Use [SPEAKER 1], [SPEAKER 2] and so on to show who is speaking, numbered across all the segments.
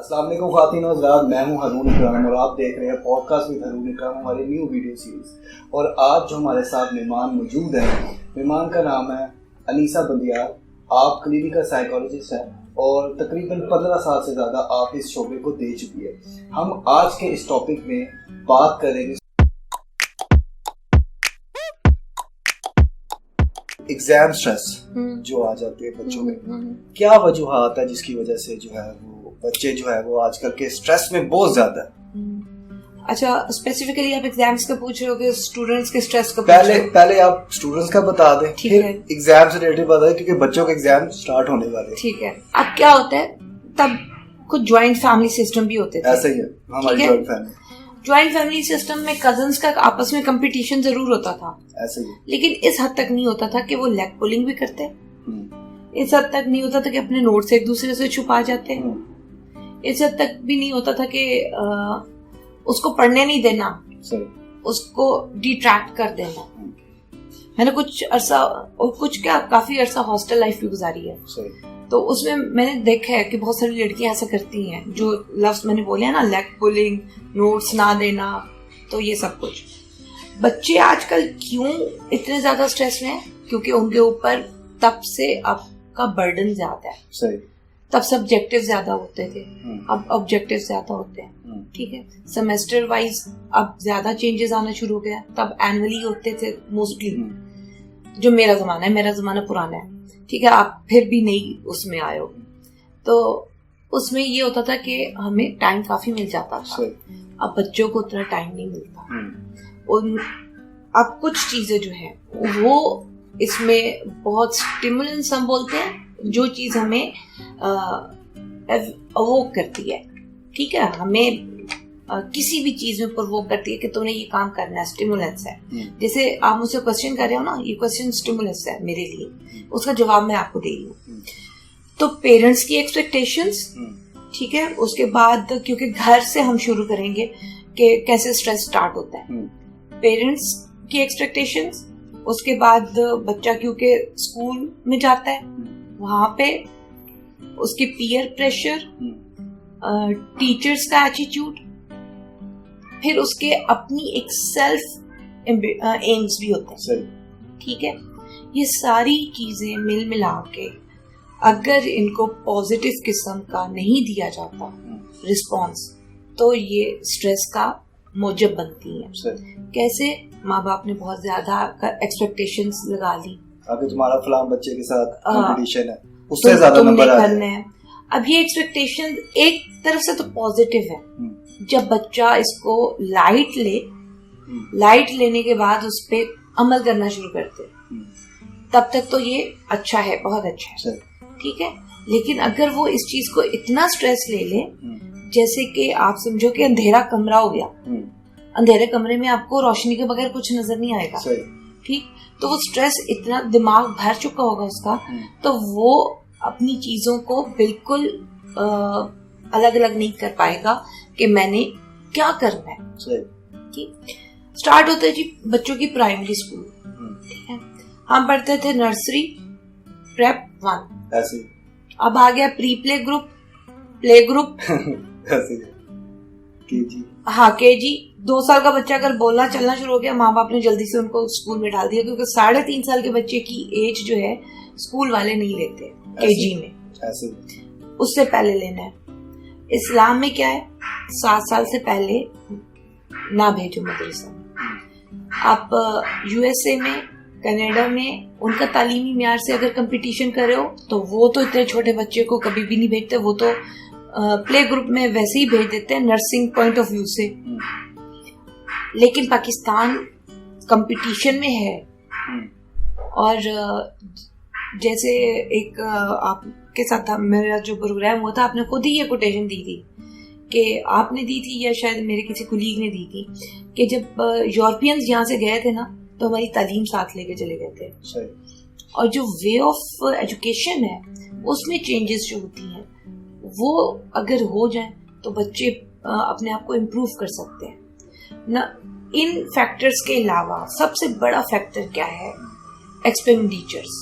[SPEAKER 1] अस्सलाम वालेकुम ख़वातीन और हज़रात, मैं हूं हारून इकराम और आप देख रहे हैं पॉडकास्ट विद हारून इकराम, हमारी न्यू वीडियो सीरीज़। और आज जो हमारे साथ मेहमान मौजूद हैं, मेहमान का नाम है अनीसा बंदियार। आप क्लिनिकल साइकोलॉजिस्ट हैं और तकरीबन 15 साल से ज़्यादा आप इस शोबे को दे चुकी है। हम आज के इस टॉपिक में बात करेंगे एग्जाम स्ट्रेस जो आ जाती है बच्चों में। क्या वजूहात है जिसकी वजह से जो है वो बच्चे जो है वो आजकल के स्ट्रेस में बहुत ज्यादा है।
[SPEAKER 2] अच्छा, स्पेसिफिकली आप एग्जाम्स का पूछ रहे हो कि स्टूडेंट्स के स्ट्रेस का पूछ रहे हो?
[SPEAKER 1] पहले आप स्टूडेंट्स का बता दें, फिर एग्जाम से रिलेटेड बता दें, क्योंकि बच्चों के एग्जाम स्टार्ट होने वाले हैं।
[SPEAKER 2] ठीक है। अब क्या होता है, तब कुछ ज्वाइंट फैमिली सिस्टम भी होते थे।
[SPEAKER 1] ऐसा ही है हमारी
[SPEAKER 2] ज्वाइंट फैमिली सिस्टम में कजन्स का आपस में कंपटीशन जरूर होता था,
[SPEAKER 1] ऐसे ही।
[SPEAKER 2] लेकिन इस हद तक नहीं होता था कि वो लेग पुलिंग भी करते, इस हद तक नहीं होता था कि अपने नोट्स एक दूसरे से छुपा जाते, इस हद तक भी नहीं होता था कि उसको पढ़ने नहीं देना, उसको डिट्रैक्ट कर देना। मैंने काफी अरसा हॉस्टल लाइफ भी गुजारी है, तो उसमें मैंने देखा है कि बहुत सारी लड़कियां ऐसा करती हैं, जो लफ्ज मैंने बोले हैं ना, लेग पुलिंग, नोट्स ना देना, तो ये सब कुछ। बच्चे आजकल क्यों इतने ज्यादा स्ट्रेस में हैं? क्योंकि उनके ऊपर तब से अब का बर्डन ज्यादा है। सही। तब सब्जेक्टिव ज्यादा होते थे, अब ऑब्जेक्टिव ज्यादा होते हैं। ठीक है, सेमेस्टर वाइज अब ज्यादा चेंजेस आना शुरू हो गया। तब एनुअली होते थे मोस्टली, जो मेरा जमाना पुराना है। ठीक है, आप फिर भी नहीं उसमें आए हो, तो उसमें ये होता था कि हमें टाइम काफी मिल जाता था। अब बच्चों को उतना टाइम नहीं मिलता। अब कुछ चीजें जो है वो इसमें बहुत स्टिमुलेंस हम बोलते हैं, जो चीज हमें अवोक करती है। ठीक है, हमें किसी भी चीज में प्रवोक करती है कि तुमने ये काम करना है, स्टिमुलेंस है। जैसे आप मुझसे क्वेश्चन कर रहे हो ना, ये क्वेश्चन स्टिमुलेंस है मेरे लिए, उसका जवाब मैं आपको दे रही हूँ। तो पेरेंट्स की एक्सपेक्टेशंस, ठीक है, उसके बाद क्योंकि घर से हम शुरू करेंगे कि कैसे स्ट्रेस स्टार्ट होता है, पेरेंट्स की एक्सपेक्टेशंस, उसके बाद बच्चा क्योंकि स्कूल में जाता है, वहां पे उसके पीयर प्रेशर, टीचर्स का एटीट्यूड, फिर उसके अपनी एक सेल्फ एम्स भी होते हैं। ठीक है, ये सारी चीजें मिल मिला के अगर इनको पॉजिटिव किस्म का नहीं दिया जाता रिस्पॉन्स, तो ये स्ट्रेस का मौजब बनती है। कैसे? माँ बाप ने बहुत ज्यादा एक्सपेक्टेशंस लगा ली,
[SPEAKER 1] अगर तुम्हारा फलां बच्चे के साथ कंपटीशन है, उससे ज्यादा नंबर करने हैं।
[SPEAKER 2] अब ये एक्सपेक्टेशन एक तरफ से तो पॉजिटिव है, जब बच्चा इसको लाइट लेने के बाद उस पे अमल करना शुरू करते, तब तक तो ये अच्छा है, बहुत अच्छा है। ठीक है, लेकिन अगर वो इस चीज को इतना स्ट्रेस ले ले, जैसे कि आप समझो कि अंधेरा कमरा हो गया, अंधेरे कमरे में आपको रोशनी के बगैर कुछ नजर नहीं आएगा। ठीक, तो वो स्ट्रेस इतना दिमाग भर चुका होगा उसका, तो वो अपनी चीजों को बिल्कुल अलग अलग नहीं कर पाएगा कि मैंने क्या करना है। ठीक, स्टार्ट होता है जी बच्चों की प्राइमरी स्कूल। ठीक है, हम पढ़ते थे नर्सरी, प्रेप 1,
[SPEAKER 1] ऐसे।
[SPEAKER 2] अब आ गया pre play group, play group
[SPEAKER 1] ऐसे, केजी।
[SPEAKER 2] हाँ, केजी। 2 साल का बच्चा अगर बोलना चलना शुरू हो गया, माँ बाप ने जल्दी से उनको स्कूल में डाल दिया, क्योंकि 3.5 साल के बच्चे की एज जो है स्कूल वाले नहीं लेते केजी में, ऐसे। उससे पहले लेना है। इस्लाम में क्या है, 7 साल से पहले ना भेजो मदरसा। आप यूएसए में, कनाडा में उनका तालीमी म्यार से अगर कंपटीशन कर रहे हो, तो वो तो इतने छोटे बच्चे को कभी भी नहीं भेजते, वो तो प्ले ग्रुप में वैसे ही भेज देते हैं नर्सिंग पॉइंट ऑफ व्यू से। लेकिन पाकिस्तान कंपटीशन में है, और जैसे एक आपके साथ मेरा जो प्रोग्राम हुआ था, आपने खुद ही ये कोटेशन दी थी कि आपने दी थी या शायद मेरे किसी कुलीग ने दी थी, कि जब यूरोपियंस यहाँ से गए थे ना, तो हमारी तालीम साथ लेके चले गए थे। और जो वे ऑफ एजुकेशन है उसमें चेंजेस जो होती हैं, वो अगर हो जाए तो बच्चे अपने आप को इम्प्रूव कर सकते हैं ना। इन फैक्टर्स के अलावा सबसे बड़ा फैक्टर क्या है? एक्सपेंडिचर्स।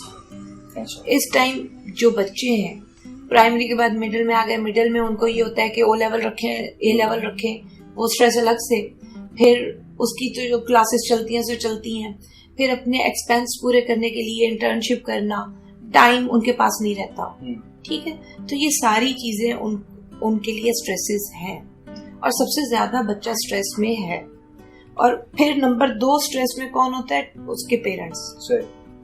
[SPEAKER 2] इस टाइम जो बच्चे हैं प्राइमरी के बाद मिडिल में आ गए, मिडिल में उनको ये होता है कि ओ लेवल रखें, ए लेवल रखें, वो स्ट्रेस अलग से। फिर उसकी तो जो क्लासेस चलती हैं सो चलती हैं, फिर अपने एक्सपेंस पूरे करने के लिए इंटर्नशिप करना, टाइम उनके पास नहीं रहता, ठीक है। तो ये सारी चीजें उनके लिए स्ट्रेसेस हैं, और सबसे ज्यादा बच्चा स्ट्रेस में है। और फिर नंबर 2 स्ट्रेस में कौन होता है? उसके पेरेंट्स,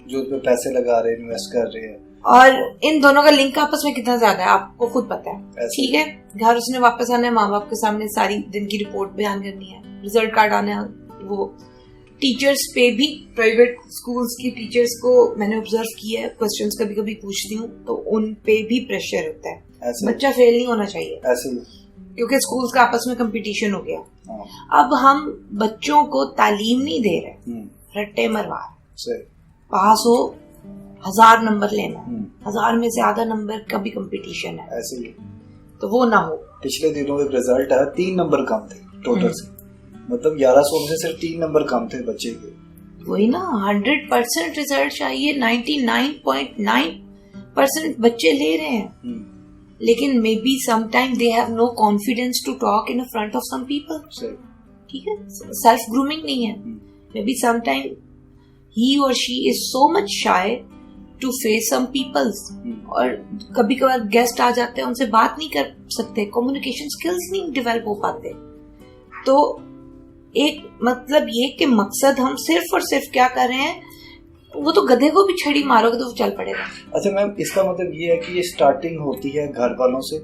[SPEAKER 1] जो पैसे लगा रहे हैं, इन्वेस्ट कर रहे हैं।
[SPEAKER 2] और इन दोनों का लिंक आपस में कितना ज्यादा है आपको खुद पता है, ठीक है। घर उसने वापस आना है, माँ बाप के सामने सारी दिन की रिपोर्ट बयान करनी है, रिजल्ट कार्ड आना है। वो टीचर्स पे भी, प्राइवेट स्कूल्स की टीचर्स को मैंने ऑब्जर्व किया है, क्वेश्चंस कभी कभी पूछती हूँ तो उन पे भी प्रेशर होता है। बच्चा फेल नहीं होना चाहिए क्योंकि स्कूल्स का आपस में कंपटीशन हो गया। अब हम बच्चों को तालीम नहीं दे रहे, रट्टे मरवा, पास हो 1000 नंबर लेना, 1000 में से आधा नंबर का भी कंपटीशन है,
[SPEAKER 1] ऐसे ही
[SPEAKER 2] तो वो ना हो।
[SPEAKER 1] पिछले दिनों एक रिजल्ट आया, 3 नंबर कम थे टोटल से, मतलब 1100 में से सिर्फ 3 नंबर कम थे बच्चे के।
[SPEAKER 2] वही ना, 100% रिजल्ट चाहिए, 99.9% बच्चे ले रहे हैं, लेकिन maybe sometime they have no confidence to talk in front of some people, ठीक है। सेल्फ ग्रूमिंग नहीं है, मे बी समटाइम ही और she is so much shy to face some peoples, और कभी कभार गेस्ट आ जाते हैं, उनसे बात नहीं कर सकते, कम्युनिकेशन स्किल्स नहीं डेवलप हो पाते। तो एक मतलब ये कि मकसद हम सिर्फ और सिर्फ क्या कर रहे हैं, वो तो गधे को भी छड़ी मारोगे तो वो चल पड़ेगा। अच्छा
[SPEAKER 1] मैम, इसका मतलब ये है कि ये स्टार्टिंग होती है घर वालों से,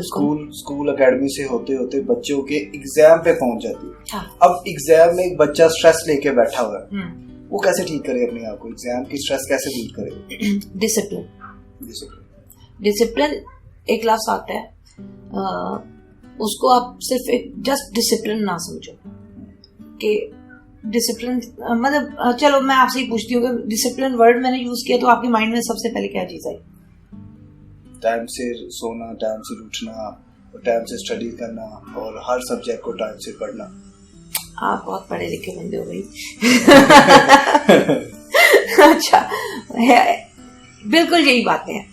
[SPEAKER 1] स्कूल एकेडमी से होते होते बच्चों के एग्जाम पे पहुंच जाती है। हाँ। अब एग्जाम में एक बच्चा स्ट्रेस लेके बैठा हुआ है, वो कैसे ठीक करे अपने आप को, एग्जाम की स्ट्रेस कैसे दूर करे?
[SPEAKER 2] डिसिप्लिन एक लफ्ज आता है, उसको आप सिर्फ एक जस्ट डिसिप्लिन ना समझो कि डिसिप्लिन मतलब, चलो मैं आपसे ही पूछती हूँ कि डिसिप्लिन वर्ड मैंने यूज किया तो आपके माइंड में सबसे पहले क्या चीज आई?
[SPEAKER 1] टाइम से सोना, टाइम से उठना, टाइम से स्टडी करना, और हर सब्जेक्ट को टाइम से पढ़ना।
[SPEAKER 2] आप बहुत पढ़े लिखे बंदे हो भाई। अच्छा, बिल्कुल यही बातें हैं।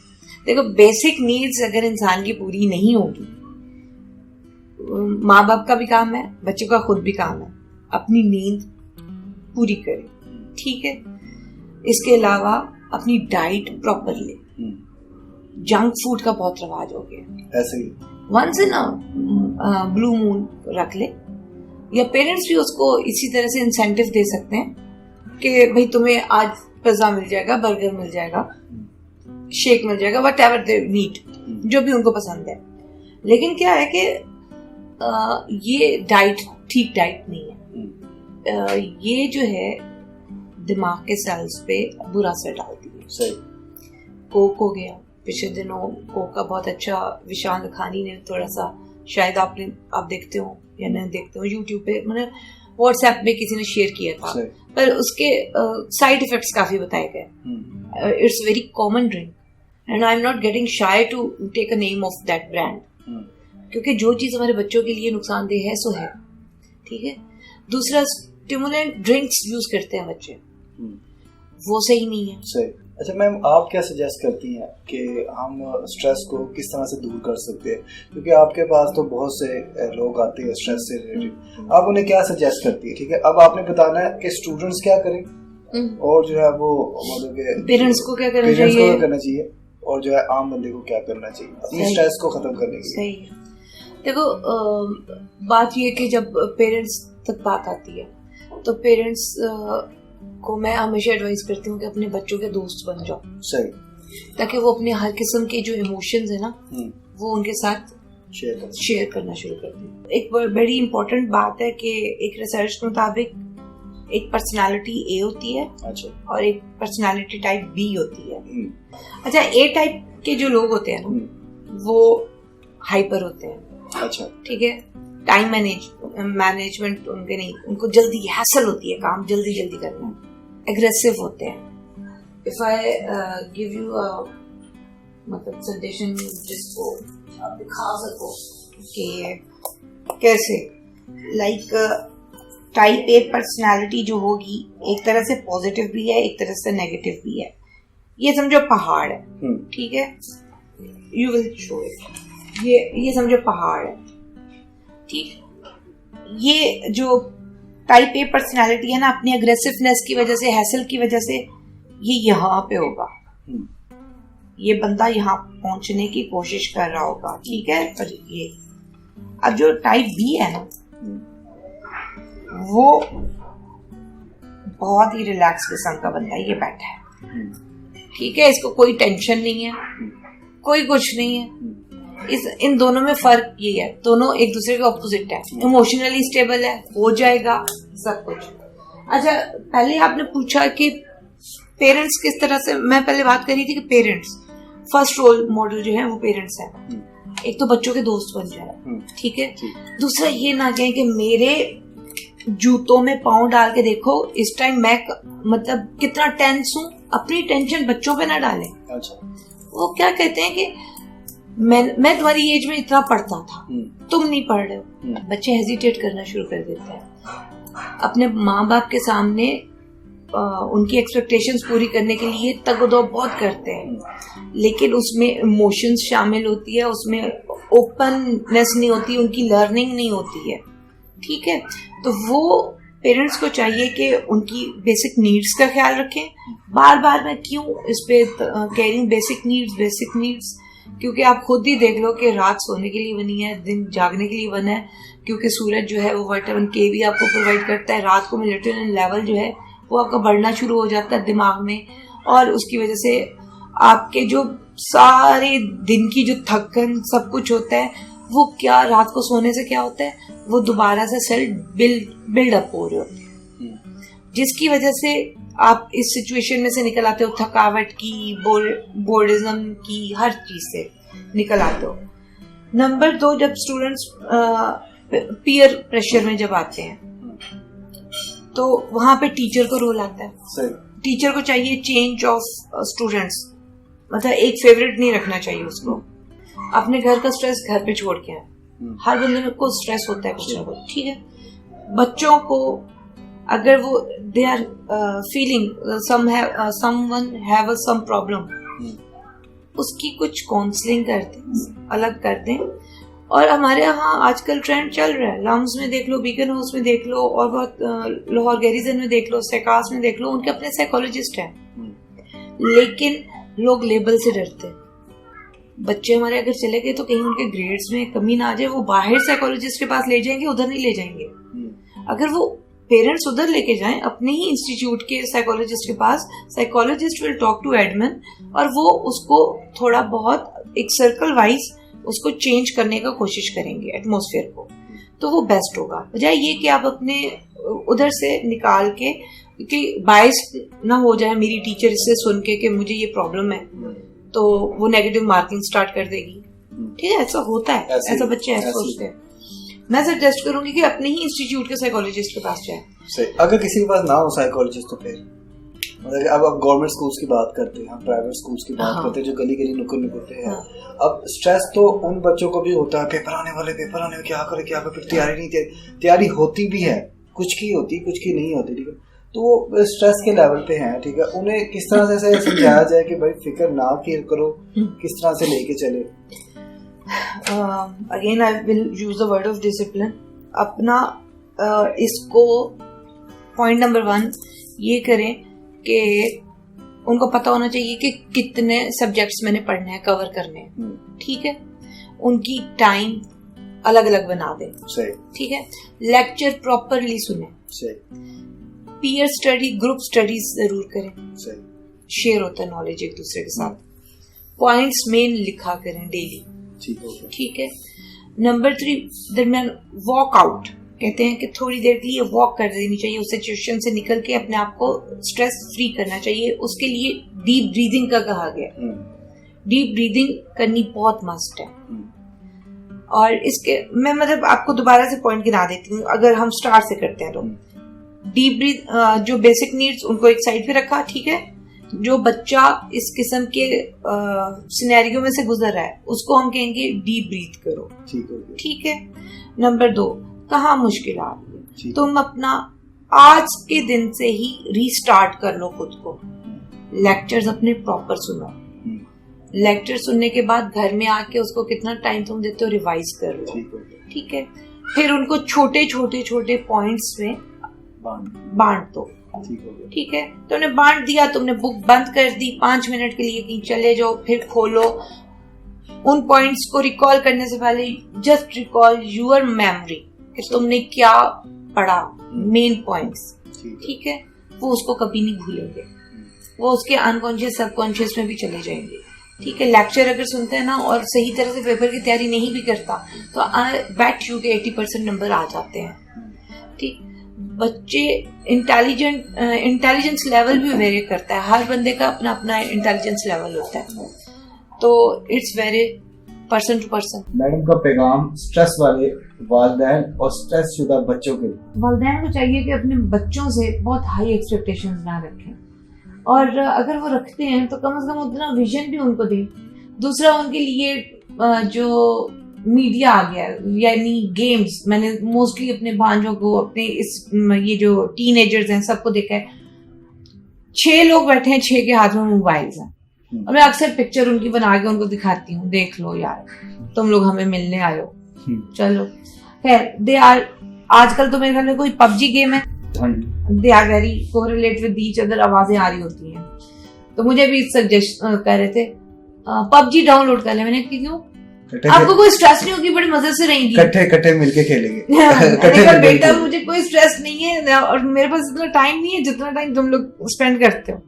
[SPEAKER 2] देखो, बेसिक नीड्स अगर इंसान की पूरी नहीं होगी, माँ बाप का भी काम है, बच्चों का खुद भी काम है, अपनी नींद पूरी करे, ठीक है। इसके अलावा अपनी डाइट प्रॉपर ले। जंक फूड का बहुत रवाज हो गया,
[SPEAKER 1] ऐसे ही
[SPEAKER 2] वंस इन ब्लू मून रख ले, या पेरेंट्स भी उसको इसी तरह से इंसेंटिव दे सकते हैं कि भाई तुम्हें आज पिज्जा मिल जाएगा, बर्गर मिल जाएगा, शेक मिल जाएगा, वट एवर दे नीड, जो भी उनको पसंद है। लेकिन क्या है कि ये डाइट ठीक डाइट नहीं है। ये जो है दिमाग के सेल्स पे बुरा असर डालती है।
[SPEAKER 1] सही।
[SPEAKER 2] कोक हो गया, पिछले दिनों कोक का बहुत अच्छा विशाल लखानी ने थोड़ा सा, शायद आप देखते हो या नहीं देखते हो, यूट्यूब पे मतलब व्हाट्सएप में किसी ने शेयर किया था, पर उसके साइड इफेक्ट्स काफी बताए गए। It's very common drink and I am not getting shy to take a name of that brand, क्योंकि जो चीज हमारे बच्चों के लिए नुकसानदेह है सो है, ठीक है। दूसरा, स्टिमुलेंट ड्रिंक्स यूज करते हैं बच्चे, वो सही नहीं है।
[SPEAKER 1] सही। अच्छा मैम, आप क्या सजेस्ट करती हैं कि हम स्ट्रेस को किस तरह से दूर कर सकते हैं, क्योंकि आपके पास तो बहुत से लोग आते हैं स्ट्रेस से रिलेटेड, आप उन्हें क्या सजेस्ट करती है? ठीक है, अब आपने बताना है कि स्टूडेंट्स क्या करें और जो है वो मतलब
[SPEAKER 2] पेरेंट्स को क्या करना चाहिए,
[SPEAKER 1] और जो है आम बंदे को क्या करना चाहिए अपनी स्ट्रेस को खत्म करने के लिए।
[SPEAKER 2] सही है। देखो, बात ये कि जब पेरेंट्स तक बात आती है तो पेरेंट्स को मैं हमेशा एडवाइस करती हूँ कि अपने बच्चों के दोस्त बन जाओ।
[SPEAKER 1] सही।
[SPEAKER 2] ताकि वो अपने हर किस्म के जो इमोशंस है ना, वो उनके साथ शेयर करना शुरू कर दें। एक बड़ी इंपॉर्टेंट बात है कि एक रिसर्च के मुताबिक एक पर्सनालिटी ए होती है, अच्छा, और एक पर्सनालिटी टाइप बी होती है। अच्छा, ए टाइप के जो लोग होते हैं ना, वो हाइपर होते हैं, अच्छा, ठीक है। टाइम मैनेजमेंट उनके नहीं, उनको जल्दी हैसल होती है, काम जल्दी जल्दी करना, एग्रेसिव होते हैं। इफ आई गिव यू मतलब सजेशन जिसको आप दिखा सको कि कैसे, लाइक टाइप ए पर्सनालिटी जो होगी एक तरह से पॉजिटिव भी है, एक तरह से नेगेटिव भी है। ये समझो पहाड़ है, ठीक है। You will show it. ये समझो पहाड़ है, ठीक। ये जो टाइप ए पर्सनालिटी है ना, अपनी अग्रेसिवनेस की वजह से, हैसल की वजह से ये यहाँ पे होगा, ये बंदा यहाँ पहुंचने की कोशिश कर रहा होगा, ठीक है। पर ये अब जो टाइप बी है ना, वो बहुत ही रिलैक्स किस्म का बंदा है, ये बैठा है, ठीक है। इसको कोई टेंशन नहीं है, कोई कुछ नहीं है। इन दोनों में फर्क ये है, दोनों एक दूसरे के ऑपोजिट है। इमोशनली स्टेबल है, हो जाएगा सब कुछ। अच्छा, पहले आपने पूछा कि पेरेंट्स किस तरह से, मैं पहले बात कर रही थी कि पेरेंट्स फर्स्ट रोल मॉडल जो है वो पेरेंट्स है। एक तो बच्चों के दोस्त बन जाए, ठीक है। दूसरा ये ना कहें कि मेरे जूतों में पाँव डाल के देखो इस टाइम मैं मतलब कितना टेंस हूँ, अपनी टेंशन बच्चों पे ना डालें। अच्छा। वो क्या कहते हैं कि मैं तुम्हारी एज में इतना पढ़ता था, तुम नहीं पढ़ रहे हो। बच्चे हेजिटेट करना शुरू कर देते हैं अपने माँ बाप के सामने, उनकी एक्सपेक्टेशंस पूरी करने के लिए तगदो बहुत करते हैं, लेकिन उसमें इमोशंस शामिल होती है, उसमें ओपननेस नहीं होती, उनकी लर्निंग नहीं होती है, ठीक है। तो वो पेरेंट्स को चाहिए कि उनकी बेसिक नीड्स का ख्याल रखें। बार बार मैं क्यों इस पे कह रही हूँ बेसिक नीड्स, क्योंकि आप खुद ही देख लो कि रात सोने के लिए बनी है, दिन जागने के लिए बना है, क्योंकि सूरज जो है वो विटामिन के भी आपको प्रोवाइड करता है। रात को मेलेटोनिन लेवल जो है वो आपका बढ़ना शुरू हो जाता है दिमाग में, और उसकी वजह से आपके जो सारे दिन की जो थकन सब कुछ होता है वो क्या रात को सोने से क्या होता है, वो दोबारा से सेल बिल्ड अप हो रहे होते हैं, जिसकी वजह से आप इस सिचुएशन में से निकल आते हो, थकावट की, बोर्डिज्म की, हर चीज से निकल आते हो। नंबर 2, जब स्टूडेंट्स पीयर प्रेशर में जब आते हैं तो वहां पे टीचर को रोल आता है। टीचर को चाहिए चेंज ऑफ स्टूडेंट्स, मतलब एक फेवरेट नहीं रखना चाहिए उसको, अपने घर का स्ट्रेस घर पे छोड़ के आए। हर बंदे में को स्ट्रेस होता है कुछ ना कुछ, ठीक है। बच्चों को अगर वो they are feeling someone have some problem, उसकी कुछ काउंसलिंग कर दें, अलग कर दें। और हमारे यहाँ आजकल ट्रेंड चल रहा है, लम्स में देख लो, बीकन हाउस में देख लो, और बहुत लाहौर गैरिजन में देख लो, सेकास में देख लो, उनके अपने साइकोलॉजिस्ट हैं, लेकिन लोग लेबल से डरते हैं। बच्चे हमारे अगर चले गए तो कहीं उनके ग्रेड्स में कमी ना आ जाए, वो बाहर साइकोलॉजिस्ट के पास ले जाएंगे, उधर नहीं ले जाएंगे। अगर वो पेरेंट्स उधर लेके जाएं अपने ही इंस्टीट्यूट के साइकोलॉजिस्ट के पास, psychologist will talk to admin, और वो उसको थोड़ा बहुत एक सर्कल वाइज उसको चेंज करने का कोशिश करेंगे एटमॉस्फेयर को, तो वो बेस्ट होगा। बजाय ये कि आप अपने उधर से निकाल के, क्योंकि बायस ना हो जाए मेरी टीचर इससे सुन के कि मुझे ये प्रॉब्लम है, तो वो नेगेटिव मार्किंग स्टार्ट कर देगी, ठीक है। ऐसा होता है, ऐसा बच्चे ऐसा सोचते हैं। मैं सजेस्ट करूंगी कि अपने ही इंस्टीट्यूट के साइकोलॉजिस्ट के पास जाए।
[SPEAKER 1] अगर किसी के पास ना हो साइकोलॉजिस्ट तो फिर मतलब अब आप गवर्नमेंट स्कूल्स की बात करते हैं, हम प्राइवेट स्कूल्स की बात करते हैं जो गली गली नुक्कड़ पे हैं। अब स्ट्रेस तो उन बच्चों को भी होता है, पेपर आने वाले, क्या करे, फिर तैयारी नहीं, तैयारी होती भी है, कुछ की होती, कुछ की नहीं होती, ठीक है। तो वो स्ट्रेस के लेवल पे हैं, ठीक है। उन्हें किस तरह से समझाया जाए कि भाई फिक्र ना करो, किस तरह से लेके चले।
[SPEAKER 2] Again I will use the word of discipline. अपना इसको पॉइंट नंबर 1 ये करें कि उनको पता होना चाहिए कि कितने सब्जेक्ट्स मैंने पढ़ने हैं, कवर करने हैं, ठीक है। उनकी टाइम अलग अलग बना दें, ठीक है। लेक्चर प्रॉपरली सुने, पीयर स्टडी, ग्रुप स्टडीज जरूर करें, शेयर होता है नॉलेज एक दूसरे के साथ। पॉइंट्स मेन लिखा करें डेली, ठीक है। नंबर 3, दरमियान वॉक आउट कहते हैं कि थोड़ी देर के लिए वॉक कर देनी चाहिए, उस सिचुएशन से निकल के अपने आप को स्ट्रेस फ्री करना चाहिए। उसके लिए डीप ब्रीदिंग का कहा गया, डीप ब्रीदिंग करनी बहुत मस्ट है। और इसके मैं मतलब आपको दोबारा से पॉइंट गिना देती हूँ, अगर हम स्टार्ट से करते हैं तो डीप ब्रीथ, जो बेसिक नीड्स उनको एक साइड पे रखा, ठीक है। जो बच्चा इस किस्म के सिनेरियो में से गुजर रहा है उसको हम कहेंगे डीप ब्रीथ करो, ठीक है। नंबर 2, कहाँ मुश्किल आ रही है, तुम अपना आज के दिन से ही रीस्टार्ट कर लो खुद को, लेक्चर्स अपने प्रॉपर सुनो, लेक्चर सुनने के बाद घर में आके उसको कितना टाइम तुम देते हो रिवाइज कर लो, ठीक है। फिर उनको छोटे छोटे छोटे पॉइंट्स में बांट दो, ठीक है। तुमने बांट दिया, तुमने बुक बंद कर दी, 5 मिनट के लिए कहीं चले जाओ, फिर खोलो। उन पॉइंट्स को रिकॉल करने से पहले जस्ट रिकॉल यूर मेमोरी कि तुमने क्या पढ़ा, मेन पॉइंट्स, ठीक है। वो उसको कभी नहीं भूलेंगे, वो उसके अनकॉन्शियस सबकॉन्शियस में भी चले जाएंगे, ठीक है। लेक्चर अगर सुनते हैं ना और सही तरह से पेपर की तैयारी नहीं भी करता तो आई बेट यू के 80% नंबर आ जाते हैं, ठीक। बच्चे इंटेलिजेंस लेवल भी वेरी करता है, हर बंदे का अपना अपना इंटेलिजेंस लेवल होता है, तो it's very person to person.
[SPEAKER 1] Madam का पैगाम स्ट्रेस वाले वालिदैन और स्ट्रेस शुदा बच्चों के लिए।
[SPEAKER 2] वालिदैन को चाहिए कि अपने बच्चों से बहुत हाई एक्सपेक्टेशंस ना रखें, और अगर वो रखते हैं तो कम से कम उतना विजन भी उनको दें। दूसरा, उनके लिए जो मीडिया आ गया यानी गेम्स, मैंने मोस्टली अपने भांजों को, अपने ये जो टीनेजर्स हैं सबको देखा है, 6 लोग बैठे हैं, 6 के हाथ में मोबाइल्स हैं, और मैं अक्सर पिक्चर उनकी बना के उनको दिखाती हूँ, देख लो यार तुम लोग हमें मिलने आए हो, चलो। खैर दे आर, आजकल तो मेरे ख्याल में कोई पबजी गेम है, they are very correlate with each other, आवाजें आ रही होती हैं। तो मुझे भी सजेस्ट कर रहे थे पबजी डाउनलोड कर ले, मैंने क्यों, आपको कोई स्ट्रेस नहीं होगी, बड़े मजे से रहेंगी,
[SPEAKER 1] कट्ठे मिलके खेलेंगे।
[SPEAKER 2] बेटा मुझे कोई स्ट्रेस नहीं है और मेरे पास इतना टाइम नहीं है जितना टाइम तुम लोग स्पेंड करते हो।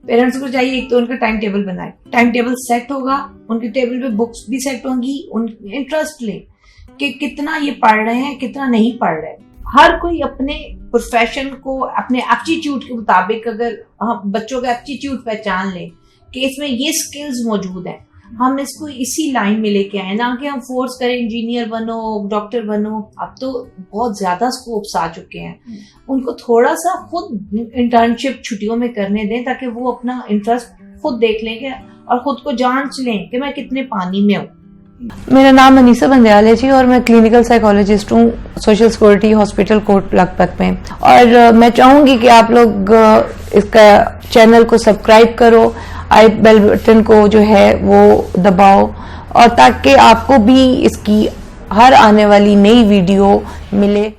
[SPEAKER 2] पेरेंट्स को चाहिए एक तो उनका टाइम टेबल बनाए, टाइम टेबल सेट होगा, उनके टेबल पे बुक्स भी सेट होंगी, उनकी इंटरेस्ट ले कि कितना ये पढ़ रहे हैं, कितना नहीं पढ़ रहे। हर कोई अपने प्रोफेशन को अपने एप्टीट्यूड के मुताबिक, अगर हम बच्चों का एप्टीट्यूड पहचान लें कि इसमें ये स्किल्स मौजूद हैं, हम इसको इसी लाइन में लेके आए, ना कि हम फोर्स करें इंजीनियर बनो, डॉक्टर बनो। अब तो बहुत ज्यादा स्कोप्स आ चुके हैं, उनको थोड़ा सा खुद इंटर्नशिप छुट्टियों में करने दें ताकि वो अपना इंटरेस्ट खुद देख लेंगे और खुद को जांच लें कि मैं कितने पानी में हूँ।
[SPEAKER 3] मेरा नाम अनीसा बंदयाल है जी, और मैं क्लिनिकल साइकोलॉजिस्ट हूँ social security hospital Kot Lakhpat में। और मैं चाहूंगी कि आप लोग इसका चैनल को सब्सक्राइब करो, आई बेल बटन को जो है वो दबाओ, और ताकि आपको भी इसकी हर आने वाली नई वीडियो मिले।